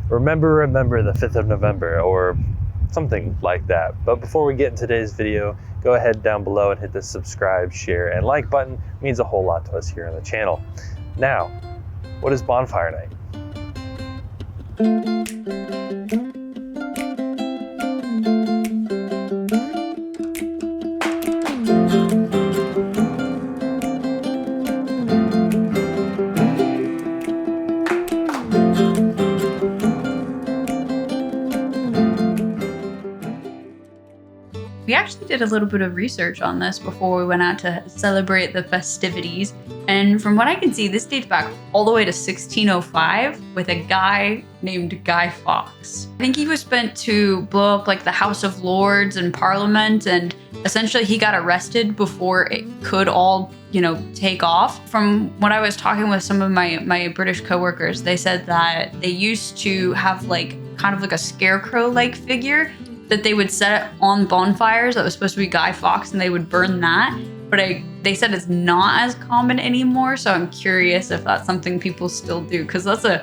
remember the 5th of November or something like that. But before we get in today's video, go ahead down below and hit the subscribe, share, and like button. It means a whole lot to us here on the channel. Now, what is Bonfire Night? We actually did a little bit of research on this before we went out to celebrate the festivities. And from what I can see, this dates back all the way to 1605 with a guy named Guy Fawkes. I think he was spent to blow up like the House of Lords and Parliament, and essentially he got arrested before it could all, take off. From what I was talking with some of my British coworkers, they said that they used to have kind of like a scarecrow-like figure that they would set on bonfires that was supposed to be Guy Fawkes, and they would burn that. But they said it's not as common anymore, so I'm curious if that's something people still do, because that's a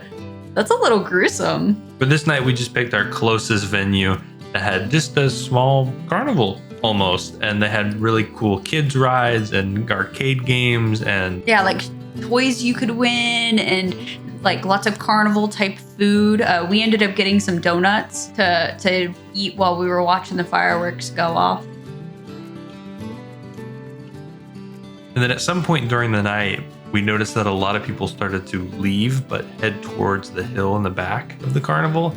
little gruesome. For this night, we just picked our closest venue that had just a small carnival almost, and they had really cool kids rides and arcade games and like toys you could win and lots of carnival type food. We ended up getting some donuts to eat while we were watching the fireworks go off. And then at some point during the night, we noticed that a lot of people started to leave but head towards the hill in the back of the carnival.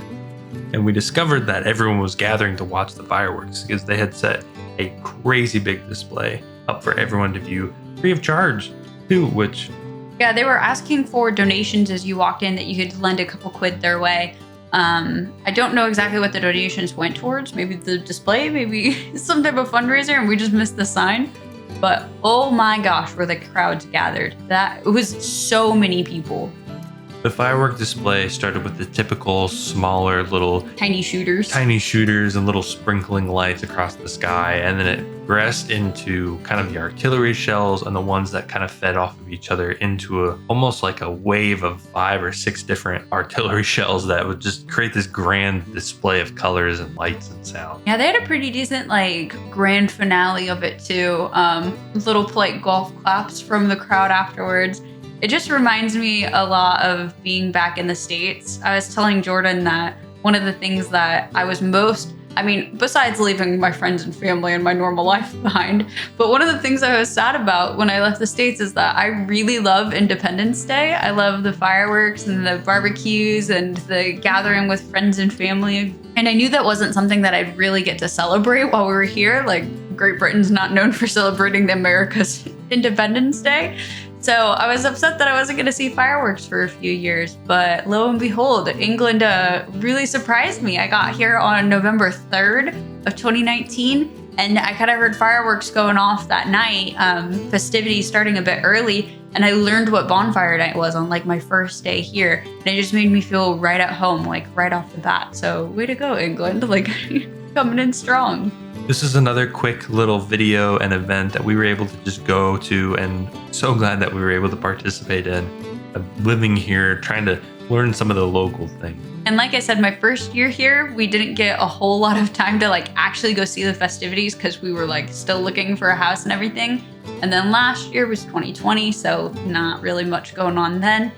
And we discovered that everyone was gathering to watch the fireworks because they had set a crazy big display up for everyone to view free of charge too, which... Yeah, they were asking for donations as you walked in, that you could lend a couple quid their way. I don't know exactly what the donations went towards. Maybe the display, maybe some type of fundraiser, and we just missed the sign. But oh my gosh, were the crowds gathered. It was so many people. The firework display started with the typical smaller little tiny shooters and little sprinkling lights across the sky, and then it progressed into kind of the artillery shells and the ones that kind of fed off of each other into almost like a wave of 5 or 6 different artillery shells that would just create this grand display of colors and lights and sound. Yeah, they had a pretty decent grand finale of it too. Little polite golf claps from the crowd afterwards. It just reminds me a lot of being back in the States. I was telling Jordan that one of the things that I was besides leaving my friends and family and my normal life behind, but one of the things I was sad about when I left the States is that I really love Independence Day. I love the fireworks and the barbecues and the gathering with friends and family. And I knew that wasn't something that I'd really get to celebrate while we were here. Great Britain's not known for celebrating the America's Independence Day. So I was upset that I wasn't going to see fireworks for a few years, but lo and behold, England really surprised me. I got here on November 3rd of 2019, and I kind of heard fireworks going off that night, festivities starting a bit early, and I learned what Bonfire Night was on my first day here, and it just made me feel right at home, right off the bat. So way to go, England, coming in strong. This is another quick little video and event that we were able to just go to, and so glad that we were able to participate in. Living here, trying to learn some of the local things. And like I said, my first year here, we didn't get a whole lot of time to actually go see the festivities because we were still looking for a house and everything. And then last year was 2020, so not really much going on then.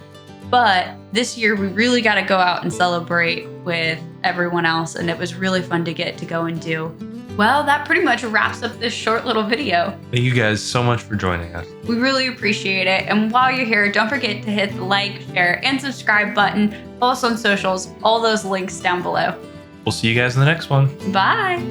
But this year we really got to go out and celebrate with everyone else, and it was really fun to get to go and do. Well, that pretty much wraps up this short little video. Thank you guys so much for joining us. We really appreciate it. And while you're here, don't forget to hit the like, share, and subscribe button. Follow us on socials, all those links down below. We'll see you guys in the next one. Bye.